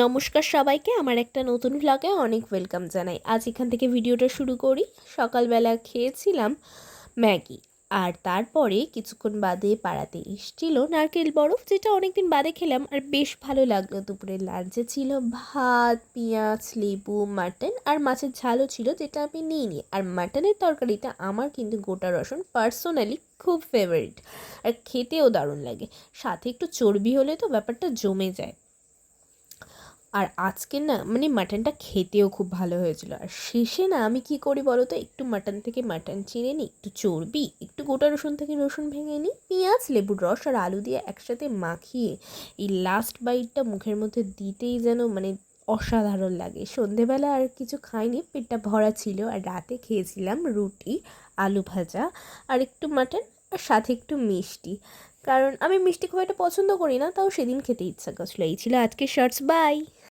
নমস্কার সবাইকে, আমার একটা নতুন ভ্লগে অনেক ওয়েলকাম জানাই। আজ এখান থেকে ভিডিওটা শুরু করি। সকালবেলা খেয়েছিলাম ম্যাগি, আর তারপরে কিছুক্ষণ বাদে পাড়াতে এসেছিল নারকেল বরফ, যেটা অনেকদিন বাদে খেলাম আর বেশ ভালো লাগলো। দুপুরের লাঞ্চে ছিল ভাত, পেঁয়াজ, লেবু, মাটন আর মাছের ঝালও ছিল, যেটা আমি নিইনি। আর মাটনের তরকারিটা আমার কিন্তু গোটা রসুন পার্সোনালি খুব ফেভারিট, আর খেতেও দারুণ লাগে। সাথে একটু চর্বি হলে তো ব্যাপারটা জমে যায়। আর আজকে না মাটনটা খেতেও খুব ভালো হয়েছিল। আর শেষে না আমি কি করি বলো তো, একটু মাটন থেকে মাটন চিড়ে নিই, একটু চর্বি, একটু গোটা রসুন থেকে রসুন ভেঙে নিই, পেঁয়াজ, লেবুর রস আর আলু দিয়ে একসাথে মাখিয়ে এই লাস্ট বাইটটা মুখের মধ্যে দিতেই যেন অসাধারণ লাগে। সন্ধেবেলা আর কিছু খাইনি, পেটটা ভরা ছিল। আর রাতে খেয়েছিলাম রুটি, আলু ভাজা আর একটু মাটন, আর সাথে একটু মিষ্টি। কারণ আমি মিষ্টি খুব একটা পছন্দ করি না, তাও সেদিন খেতে ইচ্ছা করছিল। এই ছিল আজকের শর্টস। বাই।